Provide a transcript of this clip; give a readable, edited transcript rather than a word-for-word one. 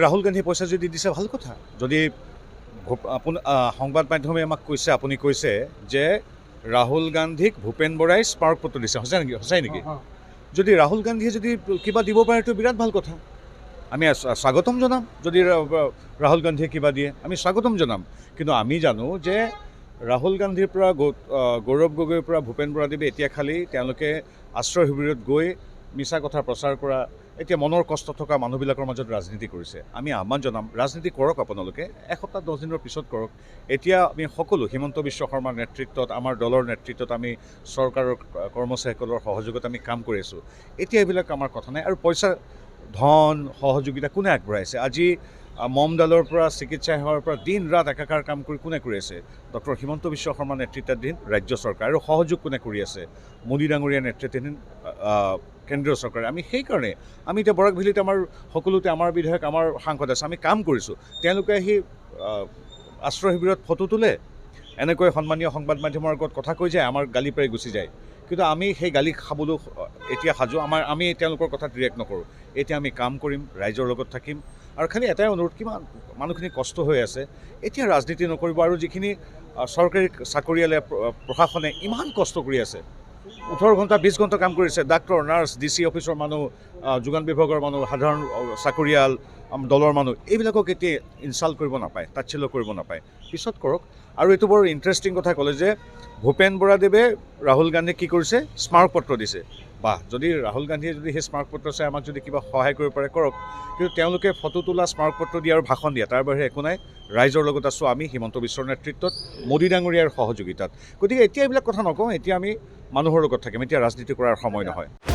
ৰাহুল গান্ধীয়ে পইচা যদি দিছে ভাল কথা। যদি সংবাদ মাধ্যমে আমাক কৈছে, আপুনি কৈছে যে ৰাহুল গান্ধীক ভূপেন বৰাই স্মাৰক পত্ৰ দিছে, সঁচাই নেকি? যদি ৰাহুল গান্ধীয়ে যদি কিবা দিব পাৰে এইটো বিৰাট ভাল কথা। আমি স্বাগতম জনাম। যদি ৰাহুল গান্ধীয়ে কিবা দিয়ে আমি স্বাগতম জনাম। কিন্তু আমি জানো যে ৰাহুল গান্ধীৰ পৰা গৌৰৱ গগৈৰ পৰা ভূপেন বৰাদেৱে এতিয়া খালি তেওঁলোকে আশ্ৰয় শিবিৰত গৈ মিছা কথা প্ৰচাৰ কৰা, এতিয়া মনৰ কষ্ট থকা মানুহবিলাকৰ মাজত ৰাজনীতি কৰিছে। আমি আহ্বান জনাম, ৰাজনীতি কৰক আপোনালোকে, এসপ্তাহ 10 দিনৰ পিছত কৰক। এতিয়া আমি সকলো হিমন্ত বিশ্ব শৰ্মাৰ নেতৃত্বত, আমাৰ দলৰ নেতৃত্বত আমি চৰকাৰৰ কৰ্মচাৰীসকলৰ সহযোগত আমি কাম কৰি আছোঁ। এতিয়া এইবিলাক আমাৰ কথা নাই। আৰু পইচা, ধন, সহযোগিতা কোনে আগবঢ়াইছে? আজি মমডালৰ পৰা চিকিৎসা সেৱাৰ পৰা দিন ৰাত একাকাৰ কাম কৰি কোনে কৰি আছে? ডক্টৰ হিমন্ত বিশ্ব শৰ্মাৰ নেতৃত্বাধীন ৰাজ্য চৰকাৰ। আৰু সহযোগ কোনে কৰি আছে? মোদী ডাঙৰীয়াৰ নেতৃত্বাধীন কেন্দ্ৰীয় চৰকাৰে। আমি সেইকাৰণে আমি এতিয়া বৰাক ভেলীত আমাৰ সকলোতে আমাৰ বিধায়ক, আমাৰ সাংসদ আছে, আমি কাম কৰিছোঁ। তেওঁলোকে আহি আশ্ৰয় শিবিৰত ফটো তোলে, এনেকৈ সন্মানীয় সংবাদ মাধ্যমৰ আগত কথা কৈ যায়, আমাৰ গালি পাৰি গুচি যায়। কিন্তু আমি সেই গালি খাবলৈ এতিয়া সাজু। আমি তেওঁলোকৰ কথাত ৰিয়েক্ট নকৰোঁ। এতিয়া আমি কাম কৰিম, ৰাইজৰ লগত থাকিম। আৰু খালি এটাই অনুৰোধ, কিমান মানুহখিনি কষ্ট হৈ আছে, এতিয়া ৰাজনীতি নকৰিব। আৰু যিখিনি চৰকাৰী চাকৰিয়ালে, প্ৰশাসনে ইমান কষ্ট কৰি আছে, 18 ঘণ্টা 20 ঘণ্টা কাম কৰিছে, ডাক্তৰ, নাৰ্ছ, DC অফিচৰ মানুহ, যোগান বিভাগৰ মানুহ, সাধাৰণ চাকৰিয়াল, দলৰ মানুহ, এইবিলাকক এতিয়া ইনচাল্ট কৰিব নাপায়, তাচ্ছিল্য কৰিব নাপায়, পিছত কৰক। আৰু এইটো বৰ ইণ্টাৰেষ্টিং কথা ক'লে যে ভূপেন বৰাদেৱে ৰাহুল গান্ধীক কি কৰিছে? স্মাৰক পত্ৰ দিছে। বাহ, যদি ৰাহুল গান্ধীয়ে যদি সেই স্মাৰক পত্ৰ চাই আমাক যদি কিবা সহায় কৰিব পাৰে কৰক। কিন্তু তেওঁলোকে ফটো তোলা, স্মাৰক পত্ৰ দিয়া আৰু ভাষণ দিয়া, তাৰ বাহিৰে একো নাই। ৰাইজৰ লগত আছোঁ আমি হিমন্ত বিশ্বৰ নেতৃত্বত, মোদী ডাঙৰীয়াৰ সহযোগিতাত। গতিকে এতিয়া এইবিলাক কথা নকওঁ, এতিয়া আমি মানুহৰ লগত থাকিম। এতিয়া ৰাজনীতি কৰাৰ সময় নহয়।